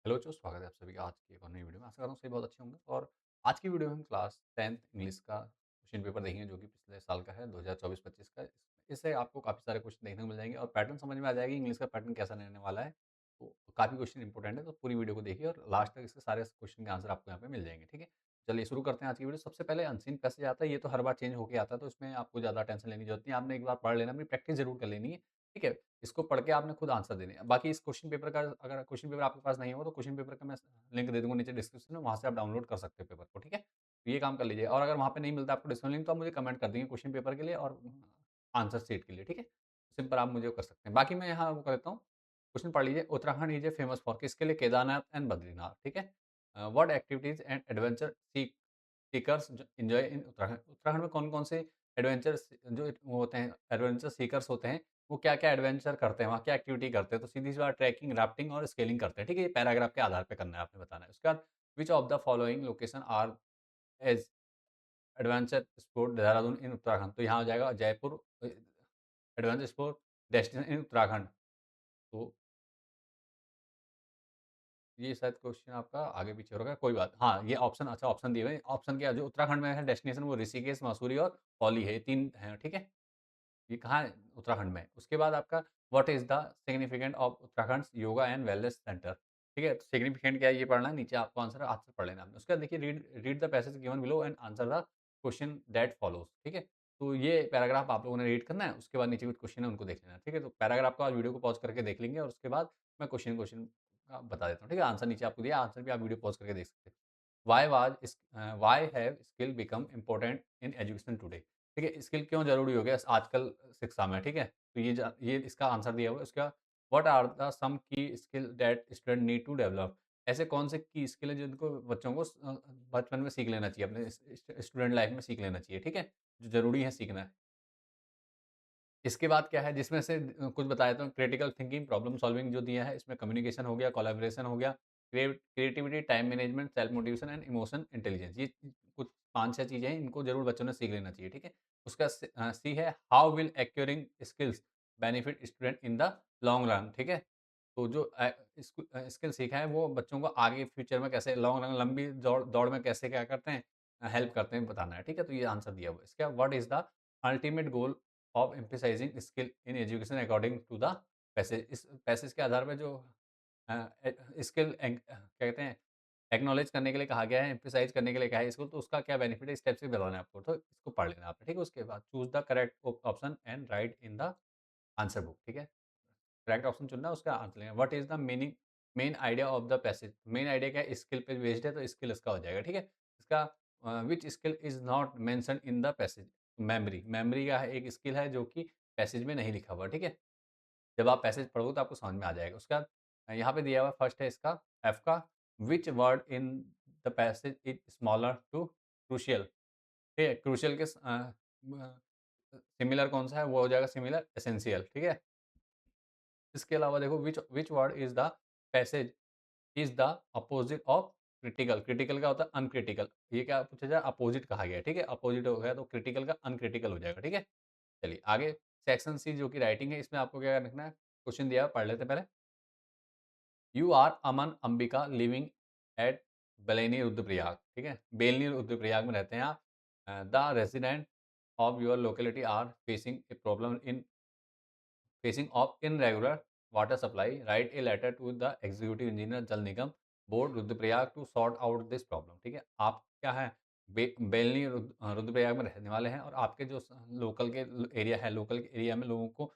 Hello दोस्तों, स्वागत है आप सभी का आज की एक और नई वीडियो में। आशा करता हूँ सभी बहुत अच्छे होंगे। और आज की वीडियो में हम क्लास 10th इंग्लिश का क्वेश्चन पेपर देखेंगे, जो कि पिछले साल का है 2024-25 का। इससे आपको काफ़ी सारे क्वेश्चन देखने को मिल जाएंगे और पैटर्न समझ में आ जाएगी इंग्लिश का पैटर्न कैसा रहने वाला है। तो काफ़ी क्वेश्चन इंपॉर्टेंट है, तो पूरी वीडियो को देखिए और लास्ट तक इसके सारे क्वेश्चन के आंसर आपको यहाँ पे मिल जाएंगे। ठीक है, चलिए शुरू करते हैं आज की वीडियो। सबसे पहले अनसीन पैसेज आता है, ये तो हर बार चेंज होकर आता है, तो इसमें आपको ज़्यादा टेंशन लेने की जरूरत नहीं है। आपने एक बार पढ़ लेना, अपनी प्रैक्टिस जरूर कर लेनी है। ठीक है, इसको पढ़ के आपने खुद आंसर देने हैं। बाकी इस क्वेश्चन पेपर का, अगर क्वेश्चन पेपर आपके पास नहीं हो तो क्वेश्चन पेपर का मैं लिंक दे दूँगा नीचे डिस्क्रिप्शन में, वहाँ से आप डाउनलोड कर सकते हो पेपर को। ठीक है? तो ये काम कर लीजिए, और अगर वहाँ पे नहीं मिलता आपको डिस्क्रिप्शन लिंक, तो आप मुझे कमेंट कर देंगे क्वेश्चन पेपर के लिए और आंसर शीट के लिए। ठीक है? सिंपल आप मुझे वो कर सकते हैं। बाकी मैं यहाँ वो कर देता हूँ, क्वेश्चन पढ़ लीजिए। Uttarakhand is a famous for, किसके लिए? केदारनाथ एंड बद्रीनाथ। ठीक है? What activities and adventure seekers ज एन्जॉय इन उत्तराखंड। उत्तराखंड में कौन-कौन से एडवेंचर्स जो वो होते हैं, एडवेंचर सीकर्स होते हैं, वो क्या-क्या एडवेंचर करते हैं, वहाँ क्या एक्टिविटी करते हैं? तो सीधी-सी बात, ट्रैकिंग, राफ्टिंग और स्केलिंग करते हैं। ठीक है? ये पैराग्राफ के आधार पे करना है, आपने बताना है। उसके बाद which of the following location are as adventure sport Dehradun in Uttarakhand. तो यहाँ हो जाएगा Jaipur adventure sport destination in Uttarakhand. तो ये शायद क्वेश्चन आपका आगे-पीछे हो रखा है, कोई बात हाँ, ये ऑप्शन, अच्छा ऑप्शन दिए हुए हैं। ऑप्शन क्या, जो उत्तराखंड में है डेस्टिनेशन, वो ऋषिकेश, मसूरी और औली है। ये 3 हैं, ठीक है? ये कहाँ है? उत्तराखंड में है। उसके बाद आपका what is the significant of Uttarakhand's yoga and wellness centre. ठीक है? सिग्निफिकेंट क्या है, ये पढ़ना है, नीचे आपको आंसर आंसर पढ़ लेना है आपने। उसके बाद देखिए, read read the passage given below and answer the question that follows. ठीक है? तो ये पैराग्राफ आप लोगों ने रीड करना है, उसके बाद नीचे कुछ क्वेश्चन है, उनको देख लेना है। ठीक है? तो पैराग्राफ को आज वीडियो को पॉज़ करके देख लेंगे और उसके बाद मैं क्वेश्चन क्वेश्चन बता देता हूँ। ठीक है? आंसर नीचे आपको दिया, आंसर भी आप वीडियो पॉज़ करके देख सकते हैं। Why have skill become important in education today. ठीक है? स्किल क्यों ज़रूरी हो गया आजकल शिक्षा में, ठीक है? तो ये इसका आंसर दिया हुआ है। उसका what are the some key skill that student need to develop. ऐसे कौन से की स्किल है जिनको बच्चों को बचपन में सीख लेना चाहिए, अपने स्टूडेंट लाइफ में सीख लेना चाहिए, ठीक है? जो ज़रूरी है सीखना। इसके बाद क्या है, जिसमें से कुछ बताया तो क्रिटिकल थिंकिंग, प्रॉब्लम सॉल्विंग जो दिया है, इसमें कम्युनिकेशन हो गया, कोलैबोरेशन हो गया, creativity, time management, self motivation and emotion intelligence. ये कुछ 5-6 चीज़ें हैं, इनको ज़रूर बच्चों ने सीख लेना चाहिए, ठीक है? उसका सी है, how will acquiring skills benefit student in the long run. ठीक है? तो जो स्किल सीखा है, वो बच्चों को आगे फ्यूचर में कैसे लॉन्ग रन, लंबी दौड़ दौड़ में कैसे क्या करते हैं, हेल्प करते हैं, बताना है, ठीक है? तो ये आंसर दिया हुआ है। इसका what is the ultimate goal of emphasising skill in education according to the passage. इस पैसेज के आधार पे जो स्किल कहते हैं, एक्नॉलेज करने के लिए कहा गया है, एम्फसाइज करने के लिए कहा है इसको, तो उसका क्या बेनिफिट है, स्टेप से बताना है आपको। तो इसको पढ़ लेना आपने, ठीक है? उसके बाद choose the correct option and right in the answer book. ठीक है? करेक्ट ऑप्शन चुनना है, उसका आंसर लेना। What is the meaning, main idea of the passage. Main idea क्या है, स्किल पे बेस्ड है, तो स्किल इसका हो जाएगा। ठीक है? इसका which skill is not mention in the passage. Memory, memory का है, एक स्किल है जो कि पैसेज में नहीं लिखा हुआ। ठीक है? जब आप पैसेज पढ़ोगे तो आपको समझ में आ जाएगा। उसके बाद यहाँ पे दिया हुआ फर्स्ट है इसका, एफ का, which word in the passage is smaller to crucial. ठीक है? क्रूशियल के सिमिलर कौन सा है, वो हो जाएगा सिमिलर एसेंशियल। ठीक है? इसके अलावा देखो, which which word is the passage is the opposite of critical. Critical का होता है अनक्रिटिकल। ये क्या पूछा जाए, अपोजिट कहा गया है। ठीक है? अपोजिट हो गया तो क्रिटिकल का अनक्रिटिकल हो जाएगा। ठीक है? चलिए आगे, सेक्शन सी जो कि राइटिंग है, इसमें आपको क्या लिखना है, क्वेश्चन दिया है, पढ़ लेते हैं पहले। You are Aman Ambika living at Belni Rudraprayag. ठीक है? बेलनी रुद्रप्रयाग में रहते हैं आप। The resident of your locality are facing a problem in facing of irregular water supply. Write a letter to the executive engineer Jal Nigam board Rudraprayag to sort out this problem. ठीक है? आप क्या है, बेलनी रुद्रप्रयाग में रहने वाले हैं, और आपके जो लोकल के एरिया है, लोकल एरिया में लोगों को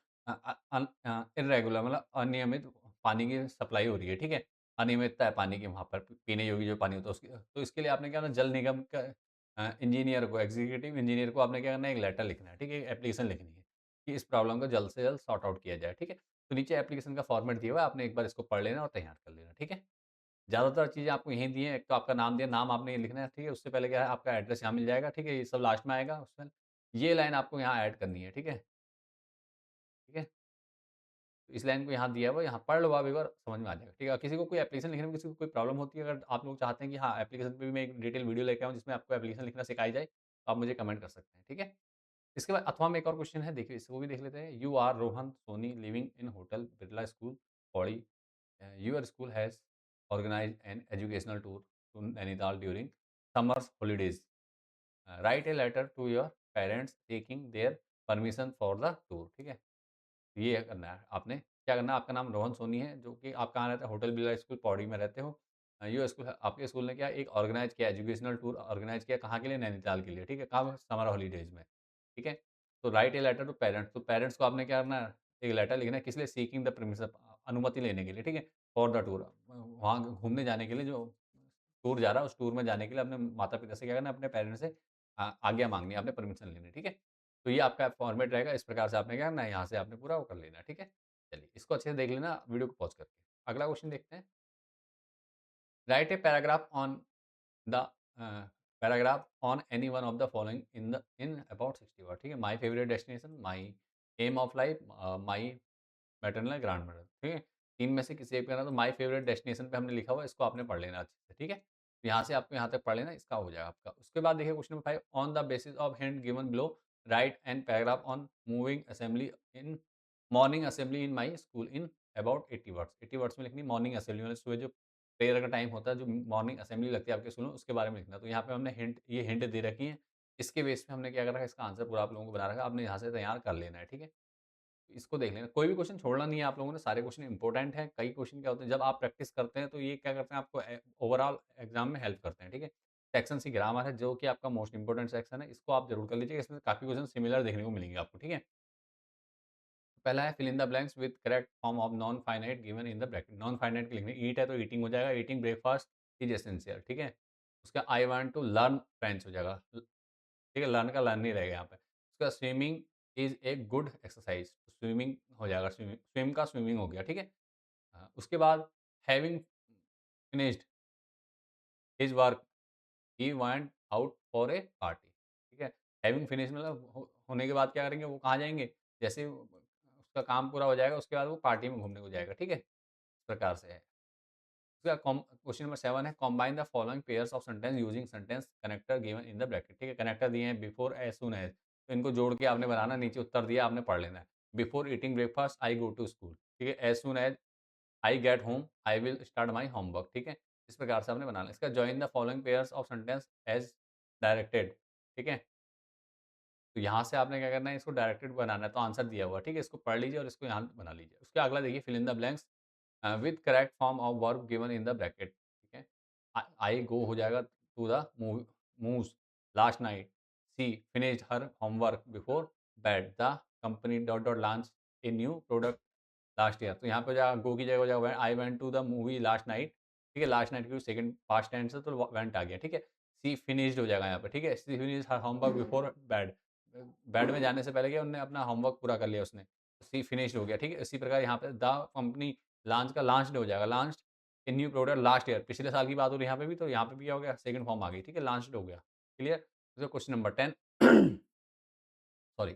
इनरेगुलर मतलब अनियमित पानी की सप्लाई हो रही है। ठीक है? अनियमितता है पानी की वहाँ पर, पीने योग्य जो पानी होता है उसकी। तो इसके लिए आपने क्या करना, जल निगम का इंजीनियर को, एग्जीक्यूटिव इंजीनियर को आपने क्या करना है, एक लेटर लिखना है। ठीक है? एप्लीकेशन लिखनी है कि इस प्रॉब्लम को जल्द से जल्द सॉर्ट आउट किया जाए। ठीक है? तो नीचे एप्लीकेशन का फॉर्मेट दिया हुआ है, आपने एक बार इसको पढ़ लेना और तैयार कर लेना। ठीक है? ज़्यादातर चीज़ें आपको यहीं दी हैं। एक तो आपका नाम दिया, नाम आपने ये लिखना है, ठीक है? उससे पहले क्या है, आपका एड्रेस यहाँ मिल जाएगा, ठीक है? ये सब लास्ट में आएगा उसमें। ये लाइन आपको यहाँ ऐड करनी है, ठीक है? ठीक है? तो इस लाइन को यहाँ दिया हुआ है, यहाँ पढ़ लो आप एक बार, समझ में आ जाएगा, ठीक है? किसी को कोई एप्लीकेशन लिखने में किसी को कोई प्रॉब्लम होती है, अगर आप लोग चाहते हैं कि हाँ, एप्लीकेशन पे भी मैं एक डिटेल वीडियो लेके आऊँ जिसमें आपको एप्लीकेशन लिखना सिखाई जाए, तो आप मुझे कमेंट कर सकते हैं, ठीक है? इसके बाद अथवा में एक और क्वेश्चन है, देखिए इसको भी देख लेते हैं। You are Rohan Soni living in hotel Birla school, Pauri. Your school has organise an educational tour to Nainital during summers holidays. Write a letter to your parents taking their permission for the tour. ठीक है, ये करना है आपने। क्या करना है, आपका नाम रोहन सोनी है, जो कि आप कहाँ रहते हैं? होटल बिरला स्कूल पौड़ी में रहते हो। ये स्कूल आपके स्कूल ने क्या एक ऑर्गेनाइज़ किया, एजुकेशनल टूर ऑर्गेनाइज़ किया, कहाँ के लिए? नैनीताल के लिए। ठीक है, कब? समर हॉलीडेज़ में। ठीक है, तो write a letter to parents, तो पेरेंट्स को आपने क्या करना है? एक लेटर लिखना है, किस लिए? सीकिंग द परमिशन, अनुमति लेने के लिए। ठीक है, फॉर द टूर, वहाँ घूमने जाने के लिए, जो टूर जा रहा है, उस टूर में जाने के लिए अपने माता-पिता से क्या करना है? अपने पेरेंट्स से आज्ञा माँगनी है, आपने परमिशन लेनी है। ठीक है? तो ये आपका फॉर्मेट रहेगा, इस प्रकार से आपने क्या करना है? यहाँ से आपने पूरा वो कर लेना है। ठीक है? चलिए, इसको अच्छे से देख लेना वीडियो को पॉज़ करके। अगला क्वेश्चन देखते हैं। Write a paragraph on the paragraph on any one of the following in about 60 word. ठीक है? My favourite destination, my aim of life, my maternal grand mother. ठीक है? 3 में से किसी एक पे करना, तो माय फेवरेट डेस्टिनेशन पे हमने लिखा हुआ है, इसको आपने पढ़ लेना अच्छे से। ठीक है? तो यहाँ से आपको यहाँ तक पढ़ लेना, इसका हो जाएगा आपका। उसके बाद देखिए question number 5, on the basis of hint given below write an paragraph on moving assembly in morning assembly in my school in about 80 words. 80 words में लिखनी मॉर्निंग असेंबली, मतलब सुबह जो प्रेयर का टाइम होता है, जो मॉर्निंग असेंबली लगती है आपके स्कूल में, उसके बारे में लिखना। तो यहाँ पे हमने ये हिंट दे रखी है। इसके बेस पे हमने क्या कर रखा है, इसका आंसर पूरा आप लोगों को बना रखा है। आपने यहाँ से तैयार कर लेना है। ठीक है? इसको देख लेना, कोई भी क्वेश्चन छोड़ना नहीं है आप लोगों ने, सारे क्वेश्चन इंपॉर्टेंट हैं। कई क्वेश्चन क्या होते हैं, जब आप प्रैक्टिस करते हैं तो ये क्या करते हैं, आपको ओवरऑल एग्जाम में हेल्प करते हैं। ठीक है? सेक्शन सी ग्रामर है, जो कि आपका मोस्ट इंपोर्टेंट सेक्शन है, इसको आप जरूर कर लीजिए। इसमें काफी क्वेश्चन सिमिलर देखने को मिलेंगे आपको। ठीक है? पहला है fill in the blanks with correct form of non finite given in the bracket. Non finite के लिखने, ईट है तो ईटिंग हो जाएगा, ईटिंग ब्रेकफास्ट इज एसेंशियल। ठीक है? उसका I want to learn French हो जाएगा। ठीक है, लर्न का लर्न नहीं रहेगा यहाँ पे। उसका swimming is a good exercise, swimming हो जाएगा, स्विमिंग, स्विम का स्विमिंग हो गया। ठीक है? उसके बाद having finished his work he went out for a party. ठीक है? हैविंग फिनिश मतलब होने के बाद क्या करेंगे, वो कहाँ जाएँगे? जैसे उसका काम पूरा हो जाएगा, उसके बाद वो पार्टी में घूमने को जाएगा। ठीक है? इस प्रकार से है। उसका क्वेश्चन नंबर 7 है, combine the following pairs of sentence using sentence connector given in the bracket. ठीक है? कनेक्टर दिए हैं बिफोर, एज़ सून एज़, तो इनको जोड़ के आपने बनाना, नीचे उत्तर दिया, आपने पढ़ लेना है। Before eating breakfast I go to school. ठीक है? As soon as I get home I will start my homework. ठीक है? इस प्रकार से आपने बनाना है। इसका join the following pairs of sentence as directed. ठीक है? तो यहाँ से आपने क्या करना है, इसको डायरेक्टेड बनाना है, तो आंसर दिया हुआ है। ठीक है? इसको पढ़ लीजिए और इसको यहाँ बना लीजिए। उसके अगला देखिए, fill in the blanks with correct form of verb given in the bracket. ठीक है? आई गो हो जाएगा to the moves last night. She finished her homework before bed. The company dot dot launch a new product last year. तो यहाँ पे हो जाएगा, गो की जगह हो जाएगा I went to the movie last night. ठीक है? लास्ट नाइट की सेकंड पास्ट टेंस है, तो वेंट आ गया। ठीक है? सी फिनिश्ड हो जाएगा यहाँ पे। ठीक है? She finished her homework before bed. Bed में जाने से पहले क्या, उन्होंने अपना होमवर्क पूरा कर लिया उसने। सी फिनिश्ड हो गया। ठीक है? इसी प्रकार यहाँ पे द कंपनी लॉन्च का लॉन्च्ड हो जाएगा, लॉन्च्ड ए न्यू प्रोडक्ट लास्ट ईयर। पिछले साल की बात हो रही है यहाँ पे भी, तो यहाँ पे भी क्या हो गया, सेकंड फॉर्म आ गई। ठीक है? लॉन्च्ड हो गया। Clear? Question number 10 sorry,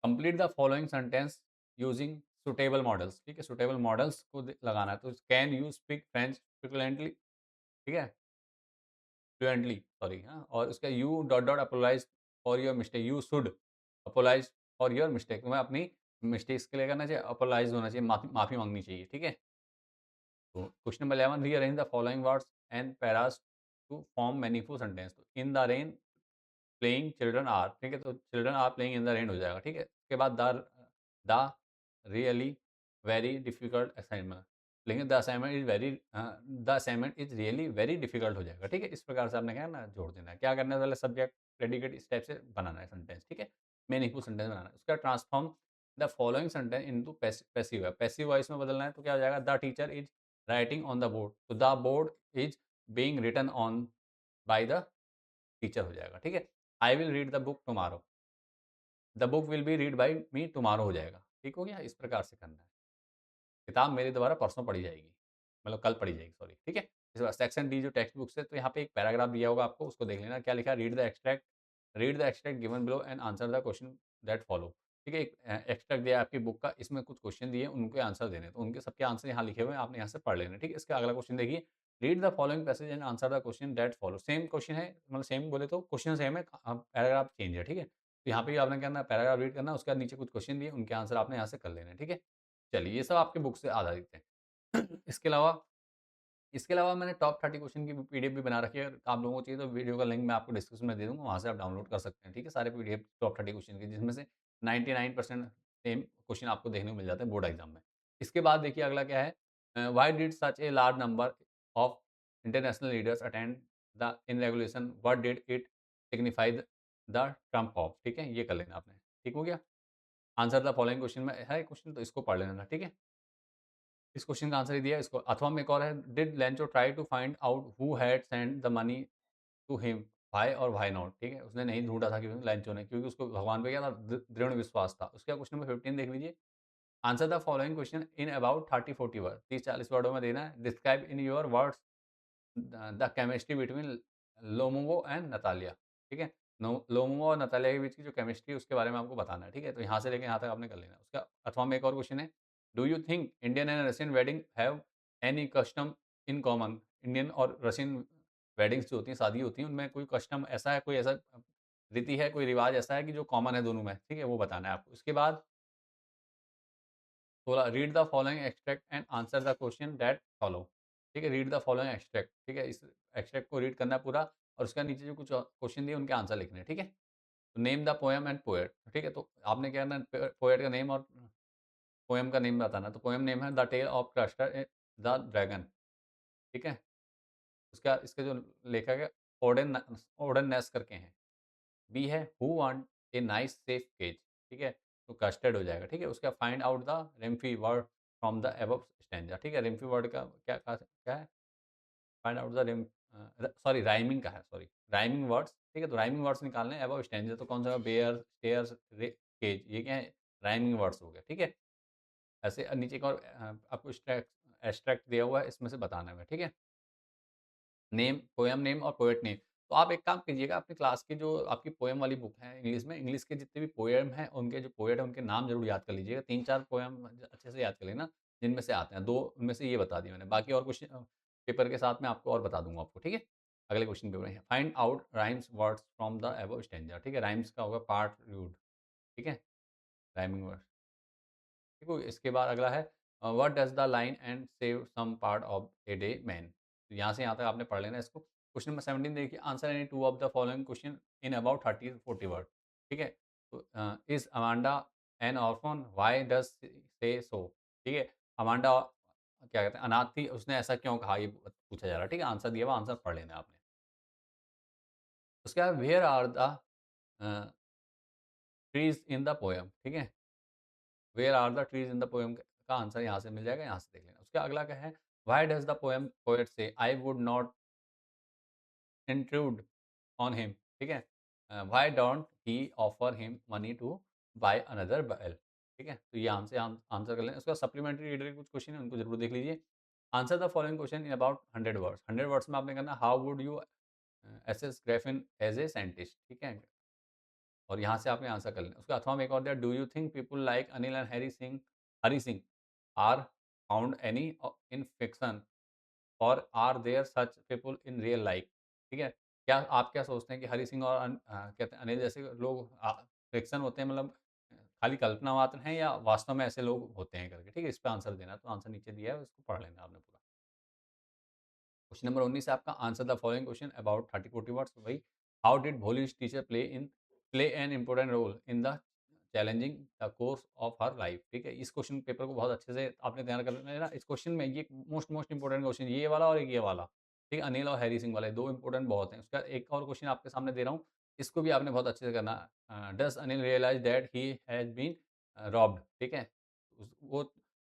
complete the following sentence using suitable models. ठीक है? सुटेबल मॉडल्स को लगाना है, तो can you speak French fluently. ठीक है? फ्लुएंटली, सॉरी, हाँ, और उसका you dot dot apologise for your mistake, you should apologise for your mistake. तुम्हें अपनी मिस्टेक्स के लिए करना चाहिए, अपोलोजाइज होना चाहिए, माफी मांगनी चाहिए। ठीक है? तो question number 11, rearrange the following words and paras to form meaningful sentence. तो in the rain playing children are. ठीक है? तो children are playing in the rain हो जाएगा। ठीक है? उसके बाद the really very difficult assignment, लेकिन the assignment is very, the assignment is really very difficult हो जाएगा। ठीक है? इस प्रकार से आपने क्या है ना, जोड़ देना है। क्या करना है, पहले सब्जेक्ट प्रेडिकेट इस टाइप से बनाना है सेंटेंस। ठीक है? मीनिंगफुल सेंटेंस बनाना है। उसका transform the following sentence into passive है, पैसिव वॉइस में बदलना है। तो क्या हो जाएगा, the teacher is writing on the board, तो the board is being written on by the teacher हो जाएगा। ठीक है? I will read the book tomorrow, the book will be read by me tomorrow हो जाएगा। ठीक हो गया? इस प्रकार से करना है। किताब मेरे द्वारा परसों पढ़ी जाएगी, मतलब कल पढ़ी जाएगी, सॉरी। ठीक है? इसके बाद सेक्शन डी जो टेक्स्ट बुक से, तो यहाँ पे एक पैराग्राफ दिया होगा आपको, उसको देख लेना। क्या लिखा है, read the extract given below and answer the question that follow. ठीक है? एक एक्सट्रैक्ट दिया है आपकी बुक का, इसमें कुछ क्वेश्चन दिए, उनके आंसर देने, तो उनके सबके आंसर यहाँ लिखे हुए हैं, आपने यहाँ से पढ़ लेना। ठीक है? इसका अगला क्वेश्चन देखिए, read the following passage and answer the question that follow. Same question है, मतलब सेम बोले तो क्वेश्चन सेम है, पैराग्राफ चेंज है। ठीक है? तो यहाँ पे भी आपने क्या करना है, पैराग्राफ रीड करना है, उसके बाद नीचे कुछ क्वेश्चन दिए, उनके आंसर आपने यहाँ से कर लेने हैं। ठीक है? चलिए, ये सब आपके बुक से आधारित है। इसके अलावा इसके अलावा मैंने टॉप 30 क्वेश्चन की पीडीएफ भी बना रखी है, अगर आप लोगों को चाहिए तो वीडियो का लिंक मैं आपको डिस्क्रिप्शन में दे दूँगा, वहाँ से आप डाउनलोड कर सकते हैं, ठीक है? सारे पीडीएफ टॉप 30 क्वेश्चन के, जिसमें से 99% सेम क्वेश्चन आपको देखने को मिल जाते हैं बोर्ड एग्ज़ाम में। इसके बाद देखिए अगला क्या है, why did such a large number of international leaders attend the in regulation, what did it signify the Trump of, ठीक है? ये कर लेना आपने, ठीक हो गया? आंसर द फॉलोइंग क्वेश्चन में है क्वेश्चन, तो इसको पढ़ लेना था, ठीक है? इस क्वेश्चन का आंसर ही दिया है इसको, अथवा में एक और है, did Lencho try to find out who had sent the money to him, why और व्हाई नॉट, ठीक है? उसने नहीं ढूँढा था कि लेंचो ने, क्योंकि उसको भगवान पे क्या था, दृढ़ विश्वास था। उसके बाद क्वेश्चन नंबर 15 देख लीजिए, answer the following question in about 30-40 word, 30-40 वर्डों में देना है। Describe in your words the chemistry between Lomov and Natalia, ठीक है? लोमोवो और नतालिया के बीच की जो केमिस्ट्री है उसके बारे में आपको बताना है, ठीक है? तो यहाँ से लेके यहाँ तक आपने कर लेना है। उसका अथवा में एक और क्वेश्चन है, do you think Indian and Russian wedding have any custom in common? Indian और रशियन वेडिंग्स जो होती हैं, शादी होती हैं, उनमें कोई कस्टम ऐसा है, कोई ऐसा रीति है, कोई रिवाज ऐसा है कि जो कॉमन है दोनों में, ठीक है? वो बताना है आपको। उसके बाद बोला read the following extract and answer the question that follow, ठीक है? रीड द फॉलोइंग एक्सट्रैक्ट, ठीक है? इस एक्सट्रैक्ट को रीड करना है पूरा, और उसके नीचे जो कुछ क्वेश्चन दिए उनके आंसर लिखने हैं, ठीक है? तो name the poem and poet, ठीक है? तो आपने क्या करना है, पोएट का नेम और पोएम का नेम बताना है। तो पोएम नेम है the tale of Custard the dragon, ठीक है? उसका इसके जो लेखक है ओडेन ओडेन नेस करके हैं। बी है who want a nice safe cage, ठीक है? तो कस्टर्ड हो जाएगा, ठीक है? उसका find out the rhyming word from the above stanza, ठीक है? रेम्फी वर्ड का क्या है? Find out the sorry rhyming का है, सॉरी राइमिंग वर्ड्स, ठीक है? तो राइमिंग वर्ड्स निकालने हैं अबव स्टैंजा, तो कौन सा बेयर, स्टेयर्स, केज, ये क्या है? राइमिंग वर्ड्स हो गए, ठीक है? ऐसे नीचे एक और आपको एक्सट्रैक्ट दिया हुआ है, इसमें से बताना है, ठीक है? नेम, पोएम नेम और पोएट नेम। तो आप एक काम कीजिएगा, अपनी क्लास की जो आपकी पोएम वाली बुक है इंग्लिश में, इंग्लिश के जितने भी पोएम हैं, उनके जो पोएट हैं, उनके नाम ज़रूर याद कर लीजिएगा। 3-4 पोएम अच्छे से याद कर लेना, जिनमें से आते हैं। 2 उनमें से ये बता दिए मैंने, बाकी और क्वेश्चन पेपर के साथ में आपको और बता दूँगा आपको, ठीक है? अगले क्वेश्चन पेपर में find out rhymes words from the above stanza, ठीक है? राइम्स का होगा पार्ट रूड, ठीक है? Rhyming words. ठीक है, इसके बाद अगला है what does the line and save some part of a day man. तो यहाँ से यहाँ तक आपने पढ़ लेना है इसको। क्वेश्चन नंबर 17 देखिए, answer any 2 of the following question in about 30-40 word, ठीक है? तो is Amanda N orphan? Why does से सो? ठीक है? अमांडा क्या कहते हैं, अनाथ थी, उसने ऐसा क्यों कहा, ये पूछा जा रहा है, ठीक है? आंसर दिया हुआ, आंसर पढ़ लेना है आपने। उसके बाद where are the uh, trees in the poem, ठीक है? Where are the trees in the poem का आंसर यहाँ से मिल जाएगा, यहाँ से देख लेना। उसका अगला क्या है, why does the poem poet say I would not intrude on him, ठीक है? Why don't he offer him money to buy another ball, ठीक है? तो ये आंसर आंसर कर लें। उसका सप्लीमेंट्री रीडर के कुछ क्वेश्चन है, उनको जरूर देख लीजिए। Answer the following question in about 100 words, 100 words में आपने करना how would you assess graphene as a scientist, ठीक है? और यहाँ से आपने आंसर कर लेना। उसका अथवा में एक और दिया, do you think people like Anil and Hari Singh are found any in fiction, और are there such people in real life, ठीक है? क्या आप क्या सोचते हैं कि हरी सिंह और कहते हैं अनिल जैसे लोग फिक्शन होते हैं, मतलब खाली कल्पना मात्र हैं, या वास्तव में ऐसे लोग होते हैं करके, ठीक है? इस पे आंसर देना है, तो आंसर नीचे दिया है, उसको पढ़ लेना आपने पूरा। क्वेश्चन नंबर 19 है आपका, answer the following question about 30-40 words, वही how did Bholi's teacher play an important role in the challenging the course of her life, ठीक है? इस क्वेश्चन पेपर को बहुत अच्छे से आपने तैयार कर लेना है ना। इस क्वेश्चन में ये मोस्ट मोस्ट इंपॉर्टेंट क्वेश्चन ये वाला और एक ये वाला, ठीक है? अनिल और हैरी सिंह वाले 2 इंपॉर्टेंट बहुत हैं। उसका एक और क्वेश्चन आपके सामने दे रहा हूँ, इसको भी आपने बहुत अच्छे से करना है। Does Anil realise that he has been robbed, ठीक है? वो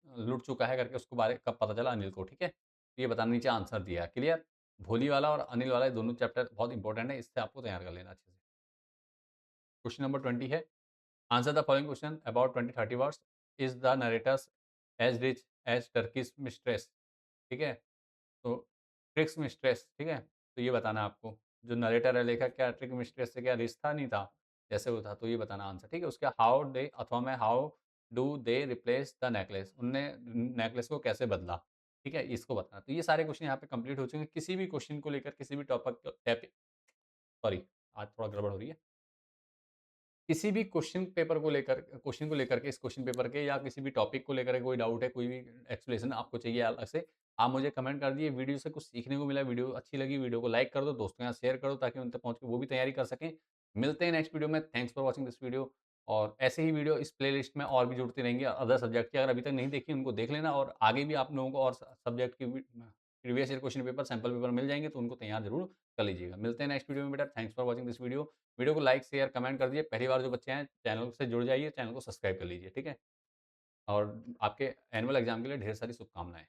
लूट चुका है करके उसको बारे कब पता चला अनिल को, ठीक है? ये बताना, नीचे आंसर दिया है, क्लियर? भोली वाला और अनिल वाला, ये दोनों चैप्टर बहुत इंपॉर्टेंट है, इससे आपको तैयार कर लेना अच्छे से। क्वेश्चन नंबर 20 है, answer the following question about 20-30 words, is the narrator's as rich as Turkish mistress, ठीक है? तो ट्रिक्स मिस्ट्रेस, ठीक है? तो ये बताना है आपको, जो नरेटर है, लेखक, क्या ट्रिक मिस्ट्रेस से क्या रिश्ता नहीं था? जैसे वो था, तो ये बताना आंसर, ठीक है? उसका हाउ डे अथवा में how do they replace the necklace, उनने नेकलेस को कैसे बदला, ठीक है? इसको बताना। तो ये सारे क्वेश्चन यहाँ पे कंप्लीट हो चुके हैं। किसी भी क्वेश्चन को लेकर, किसी भी टॉपिक सॉरी, आज थोड़ा गड़बड़ हो रही है। किसी भी क्वेश्चन को लेकर के, इस क्वेश्चन पेपर के या किसी भी टॉपिक को लेकर के कोई डाउट है, कोई भी एक्सप्लेनेशन आपको चाहिए अलग से, आप मुझे कमेंट कर दिए, वीडियो से कुछ सीखने को मिला, वीडियो अच्छी लगी, वीडियो को लाइक कर दो, दोस्तों के साथ शेयर कर दो ताकि उन तक पहुँच के वो भी तैयारी कर सकें। मिलते हैं नेक्स्ट वीडियो में, thanks for watching this video और ऐसे ही वीडियो इस प्लेलिस्ट में और भी जुड़ती रहेंगी अदर सब्जेक्ट की, अगर अभी तक नहीं देखी उनको देख लेना और आगे भी आप लोगों को और सब्जेक्ट की previous year question paper, sample paper मिल जाएँगे तो उनको तैयार ज़रूर कर लीजिएगा। मिलते हैं नेक्स्ट वीडियो में बेटा, thanks for watching this video. Video को लाइक, शेयर, कमेंट कर दीजिए। पहली बार जो बच्चे हैं चैनल से जुड़ जाइए, चैनल को सब्सक्राइब कर लीजिए, ठीक है? और आपके एनुअल एग्ज़ाम के लिए ढेर सारी शुभकामनाएँ।